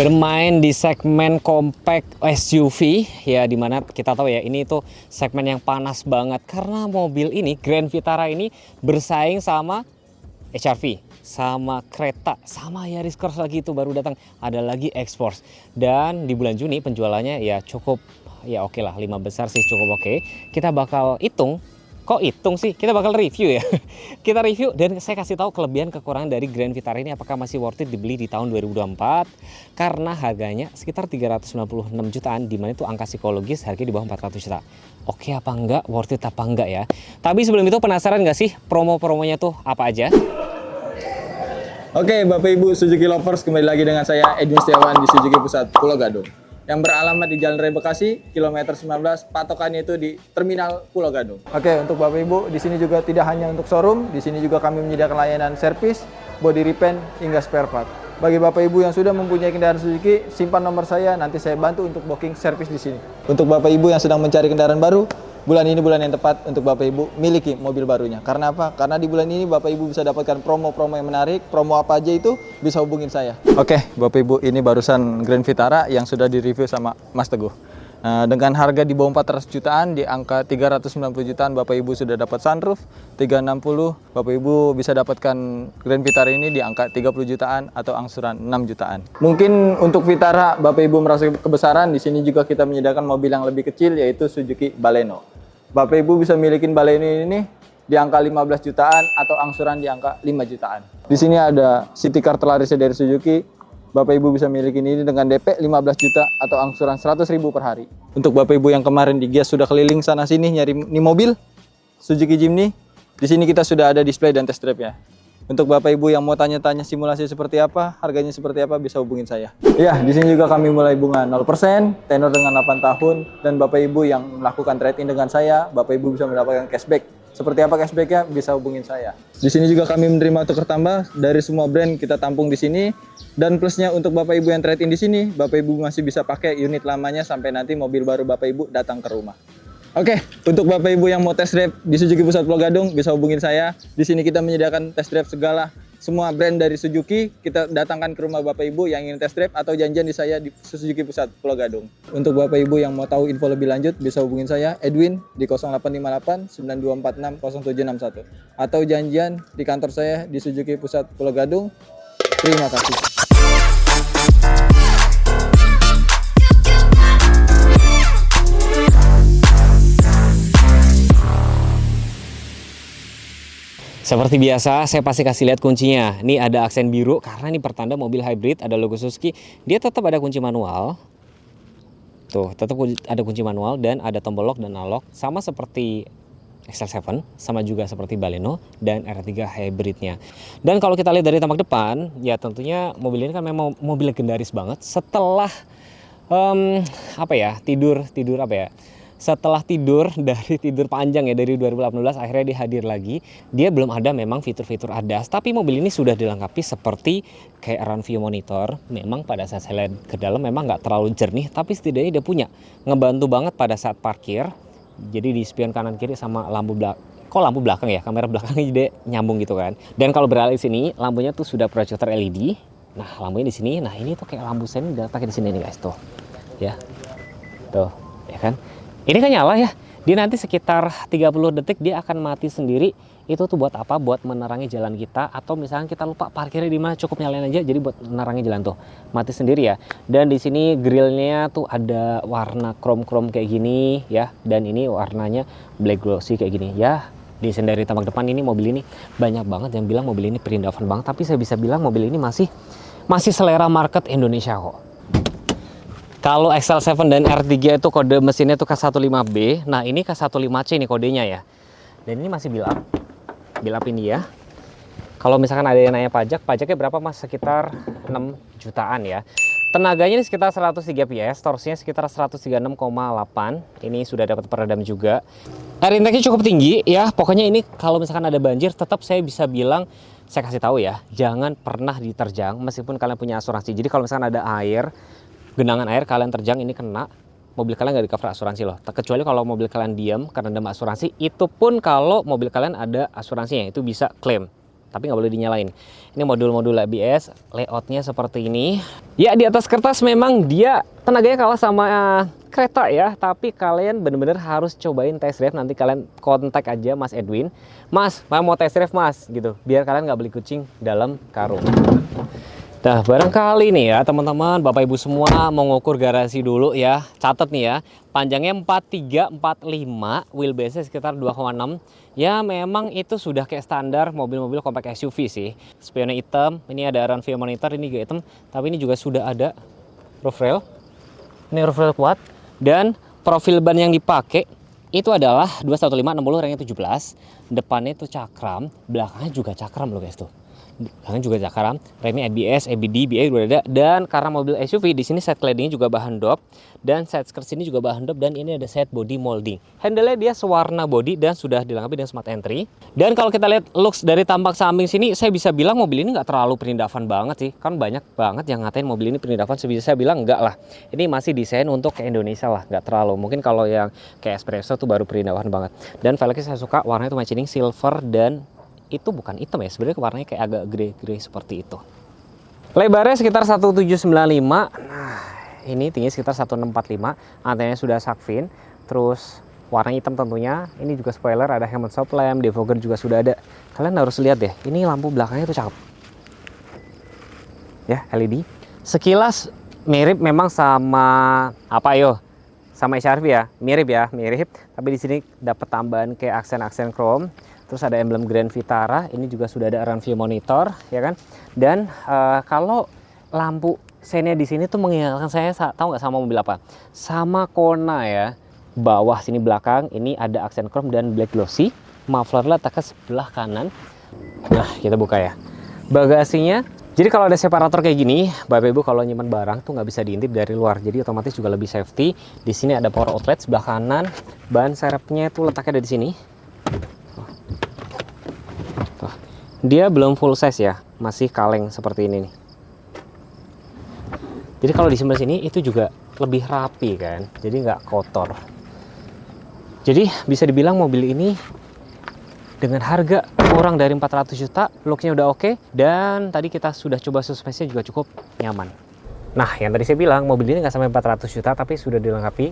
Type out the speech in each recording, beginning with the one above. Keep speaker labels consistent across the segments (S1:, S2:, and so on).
S1: bermain di segmen compact SUV ya, dimana kita tahu ya ini tuh segmen yang panas banget karena mobil ini Grand Vitara ini bersaing sama HR-V, sama Creta, sama Yaris Cross lagi itu baru datang, ada lagi X-Force. Dan di bulan Juni penjualannya ya cukup ya oke lah, 5 besar sih cukup oke. Kita bakal hitung. Kok hitung sih? Kita bakal review ya. Kita review dan saya kasih tahu kelebihan kekurangan dari Grand Vitara ini, apakah masih worth it dibeli di tahun 2024 karena harganya sekitar 396 jutaan, dimana itu angka psikologis harganya di bawah 400 juta. Oke apa enggak? Worth it apa enggak ya? Tapi sebelum itu penasaran nggak sih promo-promonya tuh apa aja?
S2: Oke, Bapak Ibu Suzuki Lovers, kembali lagi dengan saya Edwin Setiawan di Suzuki Pusat Pulau Gadung yang beralamat di Jalan Raya Bekasi, kilometer 19, patokannya itu di Terminal Pulau Gadung. Oke, untuk Bapak Ibu, di sini juga tidak hanya untuk showroom, di sini juga kami menyediakan layanan servis, body repaint, hingga spare part. Bagi Bapak Ibu yang sudah mempunyai kendaraan Suzuki, simpan nomor saya, nanti saya bantu untuk booking servis di sini. Untuk Bapak Ibu yang sedang mencari kendaraan baru, bulan ini bulan yang tepat untuk Bapak Ibu miliki mobil barunya. Karena apa? Karena di bulan ini Bapak Ibu bisa dapatkan promo-promo yang menarik. Promo apa aja itu bisa hubungin saya. Oke, Bapak Ibu, ini barusan Grand Vitara yang sudah direview sama Mas Teguh. Dengan harga di bawah 400 jutaan, di angka 390 jutaan Bapak Ibu sudah dapat sunroof, 360 Bapak Ibu bisa dapatkan Grand Vitara ini di angka 30 jutaan atau angsuran 6 jutaan. Mungkin untuk Vitara Bapak Ibu merasa kebesaran, di sini juga kita menyediakan mobil yang lebih kecil yaitu Suzuki Baleno. Bapak Ibu bisa milikin Baleno ini di angka 15 jutaan atau angsuran di angka 5 jutaan. Di sini ada city car terlarisnya dari Suzuki. Bapak Ibu bisa miliki ini dengan DP 15 juta atau angsuran 100.000 per hari. Untuk Bapak Ibu yang kemarin di Gias sudah keliling sana sini nyari ini mobil Suzuki Jimny, di sini kita sudah ada display dan test drive ya. Untuk Bapak Ibu yang mau tanya-tanya simulasi seperti apa, harganya seperti apa, bisa hubungin saya. Ya, di sini juga kami mulai bunga 0%, tenor dengan 8 tahun, dan Bapak Ibu yang melakukan trade-in dengan saya, Bapak Ibu bisa mendapatkan cashback. Seperti apa cashbacknya, bisa hubungin saya. Di sini juga kami menerima tukar tambah dari semua brand kita tampung di sini. Dan plusnya untuk Bapak Ibu yang trade-in di sini, Bapak Ibu masih bisa pakai unit lamanya sampai nanti mobil baru Bapak Ibu datang ke rumah. Oke, untuk Bapak Ibu yang mau test drive di Suzuki Pusat Pulau Gadung, bisa hubungin saya. Di sini kita menyediakan test drive semua brand dari Suzuki, kita datangkan ke rumah Bapak Ibu yang ingin test drive atau janjian di saya di Suzuki Pusat Pulau Gadung. Untuk Bapak Ibu yang mau tahu info lebih lanjut, bisa hubungin saya, Edwin, di 0858 9246 0761. Atau janjian di kantor saya di Suzuki Pusat Pulau Gadung. Terima kasih.
S1: Seperti biasa, saya pasti kasih lihat kuncinya. Ini ada aksen biru karena ini pertanda mobil hybrid, ada logo Suzuki. Dia tetap ada kunci manual. Tuh, tetap ada kunci manual dan ada tombol lock dan unlock. Sama seperti XL7, sama juga seperti Baleno dan R3 hybridnya. Dan kalau kita lihat dari tampak depan, ya tentunya mobil ini kan memang mobil legendaris banget. Setelah setelah tidur dari tidur panjang ya dari 2018, akhirnya dia hadir lagi. Dia belum ada memang fitur-fitur ADAS, tapi mobil ini sudah dilengkapi seperti kayak Around View Monitor. Memang pada saat saya lihat ke dalam memang nggak terlalu jernih, tapi setidaknya dia punya ngebantu banget pada saat parkir. Jadi di spion kanan kiri sama lampu belakang. Kok lampu belakang ya? Kamera belakangnya jadi nyambung gitu kan. Dan kalau beralih sini, lampunya tuh sudah proyektor LED. Nah, lampunya di sini. Nah, ini tuh kayak lampu sen udah pakai di sini nih guys tuh. Ya. Tuh, ya kan? Ini kan nyala ya. Dia nanti sekitar 30 detik dia akan mati sendiri. Itu tuh buat apa? Buat menerangi jalan kita, atau misalnya kita lupa parkirnya di mana, cukup nyalain aja jadi buat menerangi jalan tuh. Mati sendiri ya. Dan di sini grillnya tuh ada warna krom-krom kayak gini ya, dan ini warnanya black glossy kayak gini ya. Desain dari tampak depan ini, mobil ini banyak banget yang bilang mobil ini perindavan banget, tapi saya bisa bilang mobil ini masih selera market Indonesia kok. Kalau XL7 dan R3 itu kode mesinnya tuh K15B. Nah, ini K15C nih kodenya ya. Dan ini masih build up. Build up ini ya. Kalau misalkan ada yang nanya pajaknya berapa Mas? Sekitar 6 jutaan ya. Tenaganya ini sekitar 103 PS, torsinya sekitar 136,8. Ini sudah dapat peredam juga. Air intake-nya cukup tinggi ya. Pokoknya ini kalau misalkan ada banjir, tetap saya bisa bilang, saya kasih tahu ya, jangan pernah diterjang meskipun kalian punya asuransi. Jadi kalau misalkan ada air, genangan air kalian terjang, ini kena, mobil kalian nggak di cover asuransi loh. Kecuali kalau mobil kalian diam karena ada asuransi, itu pun kalau mobil kalian ada asuransinya itu bisa klaim tapi nggak boleh dinyalain. Ini modul-modul ABS, layoutnya seperti ini. Ya, di atas kertas memang dia tenaganya kalah sama kereta ya, tapi kalian bener-bener harus cobain test drive. Nanti kalian kontak aja Mas Edwin, Mas mau test drive Mas gitu, biar kalian nggak beli kucing dalam karung. Nah, barangkali nih ya teman-teman, Bapak Ibu semua mau ngukur garasi dulu ya. Catat nih ya, panjangnya 4345, wheelbase sekitar 2,6. Ya memang itu sudah kayak standar mobil-mobil compact SUV sih. Spionnya hitam, ini ada run view monitor, ini juga hitam. Tapi ini juga sudah ada roof rail. Ini roof rail kuat. Dan profil ban yang dipakai itu adalah 215/60 ringnya 17. Depannya itu cakram, belakangnya juga cakram loh guys tuh. Belakang juga cakram, remnya ABS, ABD, BA udah ada. Dan karena mobil SUV di sini set claddingnya juga bahan dop dan set skirt sini juga bahan dop, dan ini ada set body molding. Handle-nya dia sewarna body dan sudah dilengkapi dengan smart entry. Dan kalau kita lihat looks dari tampak samping sini, saya bisa bilang mobil ini nggak terlalu perindavan banget sih. Kan banyak banget yang ngatain mobil ini perindavan, saya bilang enggak lah. Ini masih desain untuk ke Indonesia lah, nggak terlalu. Mungkin kalau yang kayak Espresso tuh baru perindavan banget. Dan velgnya saya suka warnanya tuh matching silver, dan itu bukan hitam ya, sebenarnya warnanya kayak agak grey seperti itu. Lebarnya sekitar 1795. Nah, ini tinggi sekitar 1645. Antenanya sudah shark fin. Terus warna hitam tentunya. Ini juga spoiler, ada helmet stop lamp, defogger juga sudah ada. Kalian harus lihat deh, ini lampu belakangnya tuh cakep. Ya, LED. Sekilas mirip memang sama apa yo? Sama HRV ya, mirip. Tapi di sini dapat tambahan kayak aksen-aksen chrome. Terus ada emblem Grand Vitara, ini juga sudah ada run view monitor, ya kan? Dan kalau lampu senya di sini tuh mengingatkan saya, tahu nggak sama mobil apa? Sama Kona ya. Bawah sini belakang ini ada aksen chrome dan black glossy. Muffler letaknya sebelah kanan. Nah, kita buka ya. Bagasinya. Jadi kalau ada separator kayak gini, Bapak Ibu kalau nyimpan barang tuh nggak bisa diintip dari luar. Jadi otomatis juga lebih safety. Di sini ada power outlet sebelah kanan. Ban serepnya itu letaknya ada di sini. Dia belum full size ya, masih kaleng seperti ini nih. Jadi kalau di sebelah sini itu juga lebih rapi kan, jadi nggak kotor. Jadi bisa dibilang mobil ini dengan harga kurang dari 400 juta, looknya udah oke, dan tadi kita sudah coba suspensinya juga cukup nyaman. Nah, yang tadi saya bilang mobil ini nggak sampai 400 juta, tapi sudah dilengkapi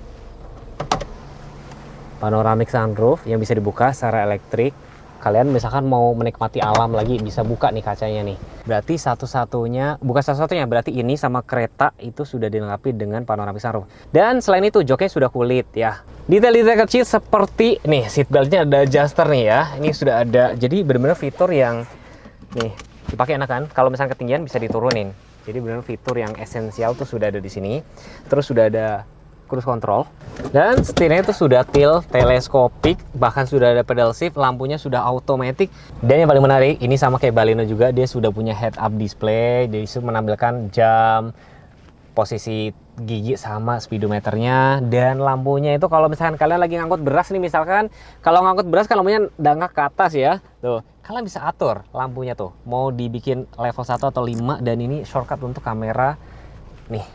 S1: panoramic sunroof yang bisa dibuka secara elektrik. Kalian misalkan mau menikmati alam lagi, bisa buka nih kacanya nih. Berarti bukan satu-satunya, berarti ini sama kereta itu sudah dilengkapi dengan panoramic sunroof. Dan selain itu joknya sudah kulit ya. Detail-detail kecil seperti nih, seat beltnya ada adjuster nih ya. Ini sudah ada, jadi benar-benar fitur yang nih dipakai enak kan. Kalau misalnya ketinggian bisa diturunin. Jadi benar-benar fitur yang esensial tuh sudah ada di sini. Terus sudah ada cruise control, dan setirnya itu sudah tilt teleskopik, bahkan sudah ada pedal shift, lampunya sudah automatic. Dan yang paling menarik, ini sama kayak Baleno juga, dia sudah punya head up display, jadi itu menampilkan jam, posisi gigi sama speedometernya. Dan lampunya itu kalau misalkan kalian lagi ngangkut beras nih, misalkan kalau ngangkut beras kan lampunya dangak ke atas ya, tuh kalian bisa atur lampunya tuh mau dibikin level 1 atau 5. Dan ini shortcut untuk kamera nih,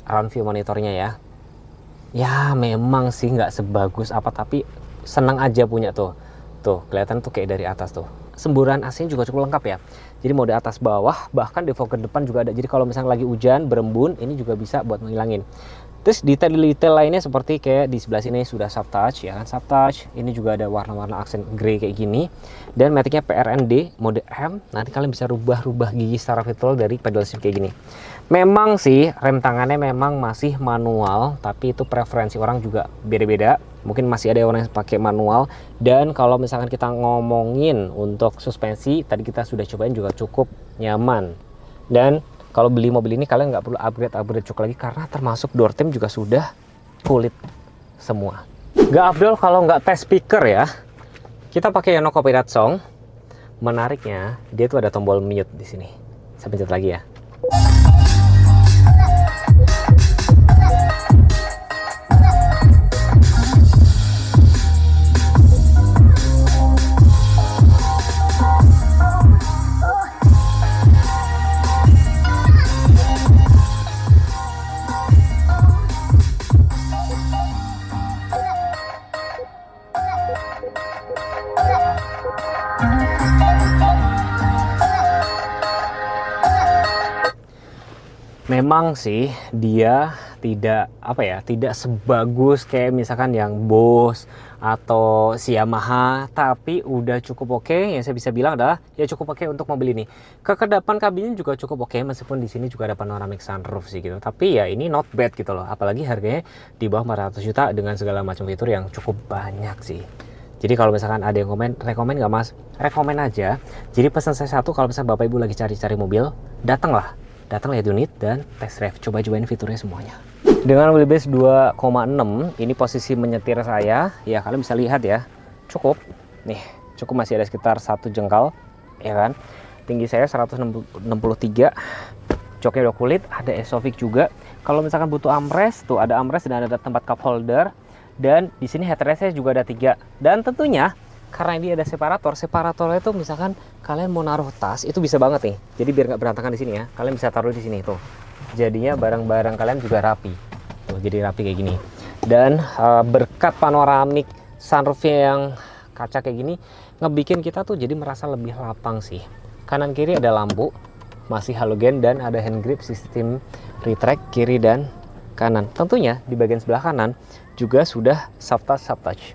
S1: round view monitornya ya. Ya memang sih nggak sebagus apa, tapi senang aja punya tuh kelihatan tuh kayak dari atas tuh. Semburan AC juga cukup lengkap ya, jadi mode atas bawah, bahkan defogger depan juga ada. Jadi kalau misalnya lagi hujan berembun, ini juga bisa buat menghilangin. Terus detail-detail lainnya seperti kayak di sebelah sini sudah soft touch ya kan, soft touch. Ini juga ada warna-warna aksen grey kayak gini. Dan maticnya PRND mode M. Nanti kalian bisa rubah-rubah gigi secara virtual dari pedal shift kayak gini. Memang sih rem tangannya memang masih manual, tapi itu preferensi orang juga beda-beda. Mungkin masih ada orang yang pakai manual. Dan kalau misalkan kita ngomongin untuk suspensi, tadi kita sudah cobain juga cukup nyaman. Dan kalau beli mobil ini kalian nggak perlu upgrade cukup lagi, karena termasuk door trim juga sudah kulit semua. Nggak afdol kalau nggak tes speaker ya. Kita pakai Yono Copyright Song. Menariknya dia tuh ada tombol mute di sini. Saya pencet lagi ya. Memang sih dia tidak tidak sebagus kayak misalkan yang Bose atau si Yamaha, tapi udah cukup oke. Yang saya bisa bilang adalah ya cukup oke untuk mobil ini. Kekedapan kabinnya juga cukup oke, meskipun di sini juga ada panoramic sunroof sih gitu. Tapi ya ini not bad gitu loh, apalagi harganya di bawah 400 juta dengan segala macam fitur yang cukup banyak sih. Jadi kalau misalkan ada yang rekomen nggak mas? Rekomen aja. Jadi pesan saya satu, kalau misalkan Bapak Ibu lagi cari-cari mobil, datang lihat unit dan test drive, cobain fiturnya semuanya. Dengan wheelbase 2,6, ini posisi menyetir saya, ya kalian bisa lihat ya, cukup masih ada sekitar 1 jengkal, ya kan. Tinggi saya 163, joknya udah kulit, ada Esofix juga. Kalau misalkan butuh armrest, tuh ada armrest dan ada tempat cup holder, dan di sini headrestnya juga ada 3, dan tentunya karena ini ada separatornya itu misalkan kalian mau naruh tas itu bisa banget nih. Jadi biar nggak berantakan di sini ya, kalian bisa taruh di sini tuh. Jadinya barang-barang kalian juga rapi. Tuh, jadi rapi kayak gini. Dan berkat panoramik sunroofnya yang kaca kayak gini, ngebikin kita tuh jadi merasa lebih lapang sih. Kanan kiri ada lampu, masih halogen, dan ada hand grip sistem retract kiri dan kanan. Tentunya di bagian sebelah kanan juga sudah soft touch.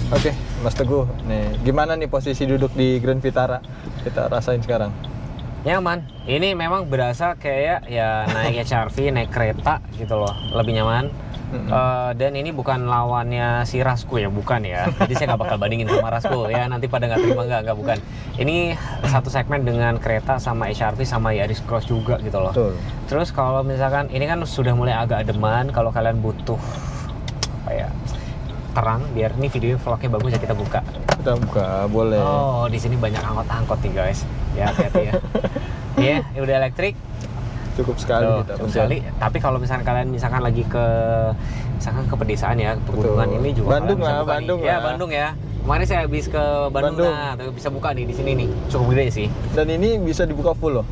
S2: Oke, Mas Teguh, nih gimana nih posisi duduk di Grand Vitara? Kita rasain sekarang.
S1: Nyaman. Ini memang berasa kayak ya naik HRV, naik kereta gitu loh, lebih nyaman. Dan ini bukan lawannya si Rasco ya, bukan ya. Jadi saya nggak bakal bandingin sama Rasco ya. Nanti pada nggak terima nggak bukan. Ini satu segmen dengan kereta sama HRV sama Yaris Cross juga gitu loh.
S2: Betul.
S1: Terus kalau misalkan ini kan sudah mulai agak ademan, kalau kalian butuh terang, biar ini video vlognya bagus ya, kita buka.
S2: Kita buka, boleh.
S1: Oh, di sini banyak angkot nih guys. Ya hati-hati ya. Iya, udah elektrik.
S2: Cukup sekali.
S1: Cukup sekali. Tapi kalau misalkan kalian lagi ke pedesaan ya, pegunungan, ini juga
S2: Bandung
S1: bisa
S2: lah,
S1: buka
S2: Bandung
S1: nih.
S2: lah.
S1: Ya Bandung ya. Kemarin saya habis ke Bandung. Nah, tuh bisa buka nih di sini nih. Cukup gede sih.
S2: Dan ini bisa dibuka full loh.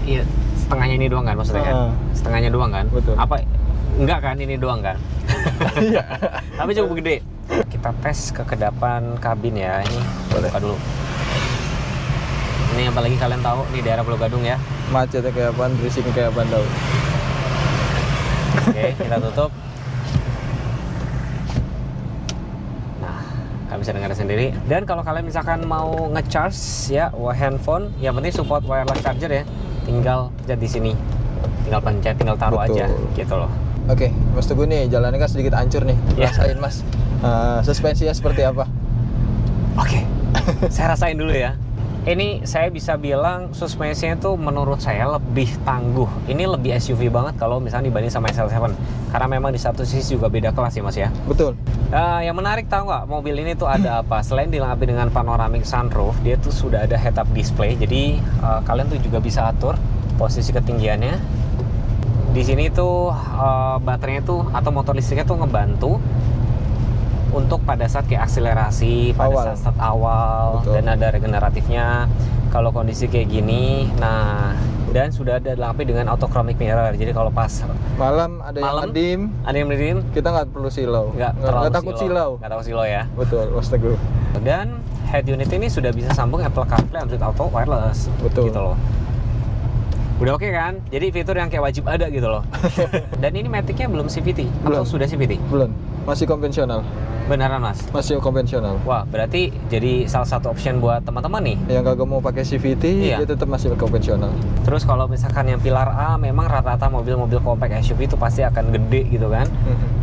S1: Iya, setengahnya ini doang kan maksudnya kan? Setengahnya doang kan?
S2: Betul.
S1: Apa? Enggak kan, ini doang kan?
S2: Iya.
S1: Tapi cukup gede. Kita tes kekedapan kabin ya. Ini buka dulu. Ini apalagi kalian tahu nih daerah Pulau Gadung ya.
S2: Macetnya kayak apaan, berisiknya kayak apaan tau.
S1: Oke, kita tutup. Nah, kalian bisa dengar sendiri. Dan kalau kalian misalkan mau ngecharge ya handphone, yang penting support wireless charger ya. Tinggal pencet di sini. Tinggal pencet, tinggal taruh aja gitu loh.
S2: Oke, Mas Teguh nih jalannya kan sedikit hancur nih. Rasain Mas, suspensinya seperti apa?
S1: Oke, saya rasain dulu ya. Ini saya bisa bilang suspensinya itu menurut saya lebih tangguh. Ini lebih SUV banget kalau misalnya dibanding sama SL7. Karena memang di satu sisi juga beda kelas ya Mas ya.
S2: Betul.
S1: Yang menarik tahu nggak, mobil ini tuh ada apa? Selain dilengkapi dengan panoramic sunroof, dia tuh sudah ada head-up display. Jadi kalian tuh juga bisa atur posisi ketinggiannya. Di sini tuh baterainya tuh atau motor listriknya tuh ngebantu untuk pada saat kayak akselerasi, pada saat start awal. Betul. Dan ada regeneratifnya kalau kondisi kayak gini. Nah, dan sudah ada dilengkapi dengan autochromic mirror. Jadi kalau pas
S2: malam yang ngedim, kita nggak perlu silau. Nggak takut silau.
S1: Nggak takut silau ya.
S2: Betul, Mas Teguh.
S1: Dan head unit ini sudah bisa sambung Apple CarPlay, Android Auto, wireless.
S2: Betul.
S1: Gitu loh. Udah oke kan? Jadi fitur yang kayak wajib ada gitu loh. Dan ini Matic-nya belum CVT atau sudah CVT?
S2: Belum, masih konvensional.
S1: Beneran Mas?
S2: Masih konvensional.
S1: Wah, berarti jadi salah satu option buat teman-teman nih.
S2: Yang kagak mau pakai CVT, dia tetap masih konvensional.
S1: Terus kalau misalkan yang pilar A, memang rata-rata mobil-mobil compact SUV itu pasti akan gede gitu kan.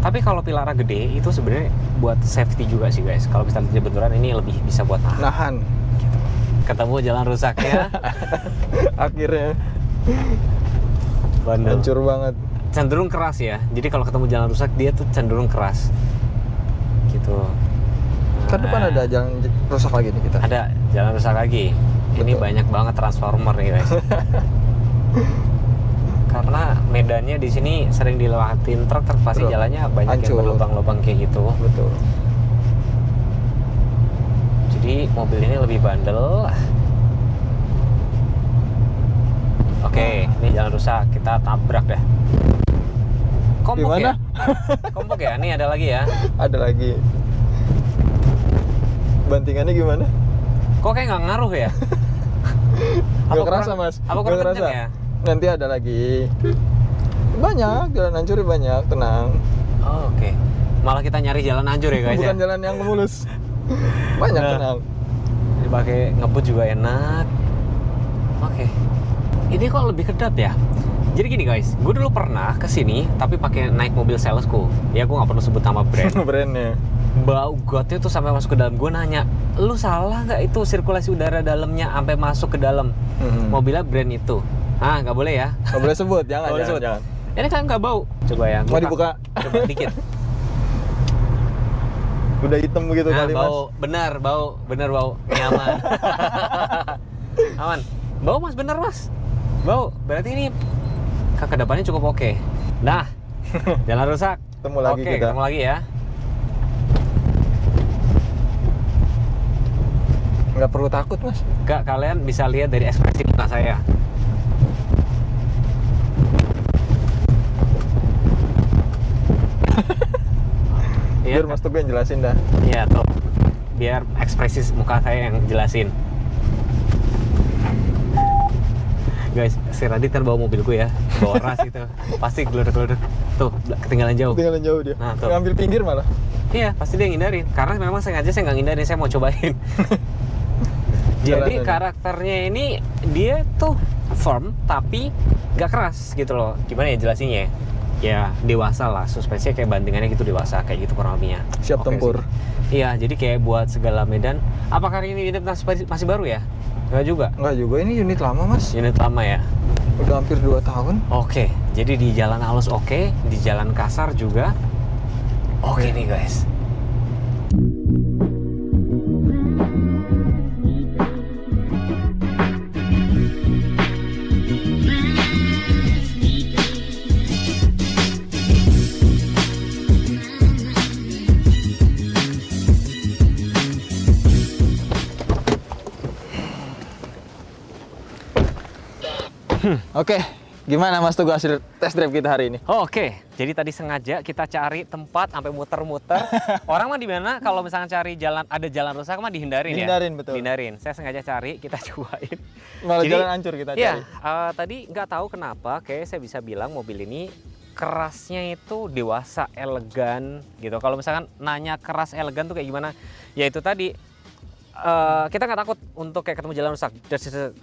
S1: Tapi kalau pilar A gede, itu sebenarnya buat safety juga sih guys. Kalau misalnya terjadi benturan, ini lebih bisa buat
S2: nahan.
S1: Gitu. Ketemu jalan rusaknya.
S2: Akhirnya.
S1: Bandel.
S2: Hancur banget.
S1: Cenderung keras ya. Jadi kalau ketemu jalan rusak, dia tuh cenderung keras. Gitu.
S2: Kan depan ada jalan rusak lagi nih kita.
S1: Ada jalan rusak lagi. Betul. Ini banyak banget transformer nih guys. Karena medannya di sini sering dilewatin truk, pasti jalannya banyak yang berlubang-lubang kayak gitu.
S2: Betul.
S1: Jadi mobil ini lebih bandel. jalan rusak, kita tabrak dah. Kompok
S2: Gimana?
S1: ya? Kompok ya? Nih ada lagi ya.
S2: Ada lagi. Bantingannya gimana?
S1: Kok kayak nggak ngaruh ya?
S2: Gak kerasa mas.
S1: Apa
S2: Gak
S1: kurang
S2: kerasa.
S1: kenceng ya?
S2: Nanti ada lagi. Banyak, jalan hancur banyak, tenang.
S1: Oh, oke. Malah kita nyari jalan hancur ya guys.
S2: Bukan
S1: Ya?
S2: jalan yang mulus. Banyak,
S1: Nah.
S2: tenang.
S1: Dipakai ngebut juga enak. Oke. Ini kok lebih kedap ya? Jadi gini guys, gue dulu pernah kesini tapi pakai naik mobil salesku. Ya gue nggak perlu sebut nama brand.
S2: Brandnya.
S1: Bau gotnya tuh sampai masuk ke dalam. Gue nanya, lu salah nggak itu sirkulasi udara dalamnya sampai masuk ke dalam? Mobilnya brand itu. Ah, nggak boleh ya?
S2: Gak boleh sebut, jangan,
S1: Nggak boleh
S2: jangan,
S1: sebut.
S2: jangan.
S1: Ini kan nggak bau. Coba ya.
S2: Mau dibuka?
S1: Coba dikit.
S2: Udah hitam begitu
S1: Nah,
S2: kali
S1: bau, benar bau, nyaman. Aman. Bau mas, bener mas. Bau. Berarti ini kedepannya cukup oke. Nah, jalan rusak.
S2: Ketemu lagi
S1: Oke,
S2: kita.
S1: ketemu lagi ya.
S2: Nggak perlu takut mas.
S1: Kak, kalian bisa lihat dari ekspresi muka saya. Iya,
S2: Biar mas Teguh yang jelasin dah.
S1: iya tuh. Biar ekspresi muka saya yang jelasin. Guys, si Radit kan bawa mobilku ya, bawa ras itu, pasti geluduk-geluduk. Tuh, ketinggalan jauh.
S2: Tinggalan jauh dia.
S1: Nah, tuh.
S2: Ngambil pinggir malah.
S1: Iya, pasti dia ngindarin. Karena memang sengaja saya nggak ngindarin, saya mau cobain. Jadi
S2: Jalanan.
S1: karakternya ini dia tuh firm tapi nggak keras gitu loh. Gimana ya jelasinnya? Ya dewasa lah, suspensinya kayak bantingannya gitu dewasa kayak gitu kurang lebihnya.
S2: Siap
S1: Oke
S2: tempur.
S1: sih. Iya, jadi kayak buat segala medan. Apakah ini unit masih baru ya? Nggak juga.
S2: Enggak juga, ini unit lama mas.
S1: Unit lama ya.
S2: Udah hampir 2 tahun.
S1: Oke, jadi di jalan halus oke, di jalan kasar juga oke nih guys.
S2: Oke, gimana mas Teguh hasil test drive kita hari ini?
S1: Oke, jadi tadi sengaja kita cari tempat sampai muter-muter. Orang mah di mana kalau misalnya cari jalan ada jalan rusak mah dihindarin ya.
S2: Dihindarin, betul.
S1: Dihindarin. Saya sengaja cari, kita cobain.
S2: Malah
S1: Jadi,
S2: jalan hancur kita
S1: Iya,
S2: cari.
S1: tadi nggak tahu kenapa, kayak saya bisa bilang mobil ini kerasnya itu dewasa, elegan gitu. Kalau misalkan nanya keras elegan tuh kayak gimana? Ya itu tadi. Kita nggak takut untuk kayak ketemu jalan rusak,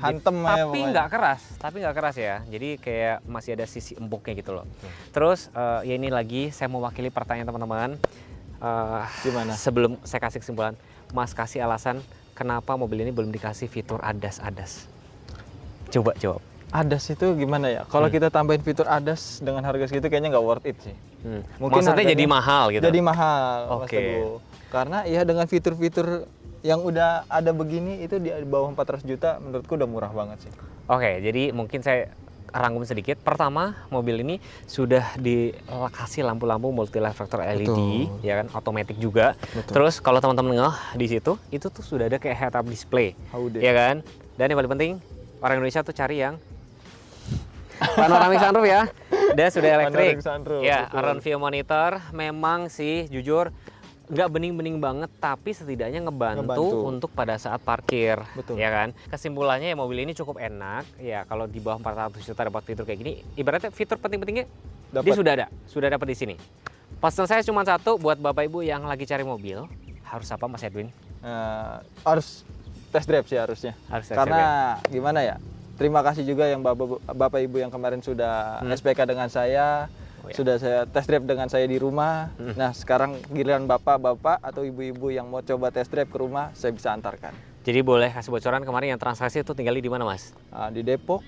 S2: Hantem
S1: tapi
S2: ya pokoknya.
S1: nggak keras ya. Jadi kayak masih ada sisi empuknya gitu loh. Terus ya ini lagi saya mewakili pertanyaan teman-teman.
S2: Gimana?
S1: Sebelum saya kasih kesimpulan, Mas kasih alasan kenapa mobil ini belum dikasih fitur ADAS. Coba jawab.
S2: ADAS itu gimana ya? Kalau kita tambahin fitur ADAS dengan harga segitu kayaknya nggak worth it sih. Mungkin
S1: Maksudnya
S2: harganya
S1: jadi mahal gitu.
S2: Jadi mahal, Mas
S1: Oke.
S2: Teguh. Karena ya dengan fitur-fitur yang udah ada begini itu di bawah 400 juta menurutku udah murah banget sih.
S1: Oke, jadi mungkin saya rangkum sedikit. Pertama, mobil ini sudah dikasih lampu-lampu multi reflector LED,
S2: Betul.
S1: ya kan, otomatis juga.
S2: Betul.
S1: Terus kalau teman-teman ngeh di situ, itu tuh sudah ada kayak head up display,
S2: HUD.
S1: ya kan. Dan yang paling penting, orang Indonesia tuh cari yang panoramic sunroof ya. Dan sudah elektrik.
S2: Panoramic sunroof,
S1: Ya,
S2: betul.
S1: Aron View Monitor memang sih jujur nggak bening-bening banget, tapi setidaknya ngebantu untuk pada saat parkir.
S2: Betul.
S1: Ya kan. Kesimpulannya ya mobil ini cukup enak. Ya kalau di bawah 400 juta dapat fitur kayak gini, ibaratnya fitur penting-pentingnya dia sudah dapat di sini. Pesan saya cuma satu buat Bapak Ibu yang lagi cari mobil, harus apa Mas Edwin?
S2: Harus test drive sih harusnya.
S1: Harus test
S2: Karena gimana ya? Terima kasih juga yang Bapak Ibu yang kemarin sudah SPK dengan saya.
S1: Oh, ya.
S2: Sudah saya test drive dengan saya di rumah. Nah, sekarang giliran bapak-bapak atau ibu-ibu yang mau coba test drive ke rumah, saya bisa antarkan.
S1: Jadi boleh kasih bocoran kemarin yang transaksi itu tinggal di mana Mas?
S2: Di Depok,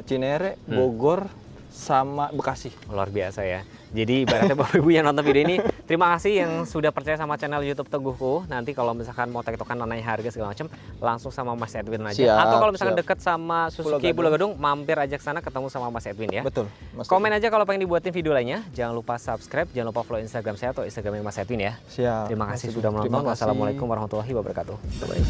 S2: Cinere, Bogor, sama Bekasi.
S1: Luar biasa ya. Jadi ibaratnya Bapak Ibu yang nonton video ini, terima kasih yang sudah percaya sama channel YouTube Teguhku. Nanti kalau misalkan mau tektokan nanya harga segala macam, langsung sama Mas Edwin aja.
S2: Siap,
S1: Atau kalau misalkan
S2: siap.
S1: dekat sama Suzuki Pulau Gadung, mampir aja ke sana ketemu sama Mas Edwin ya.
S2: Betul. Mas
S1: Komen aja kalau pengen dibuatin video lainnya. Jangan lupa subscribe, jangan lupa follow Instagram saya atau Instagramnya Mas Edwin ya.
S2: Siap.
S1: Terima kasih
S2: Mas
S1: sudah
S2: Teguh.
S1: menonton.
S2: Terima kasih.
S1: Wassalamualaikum warahmatullahi wabarakatuh. Bye-bye.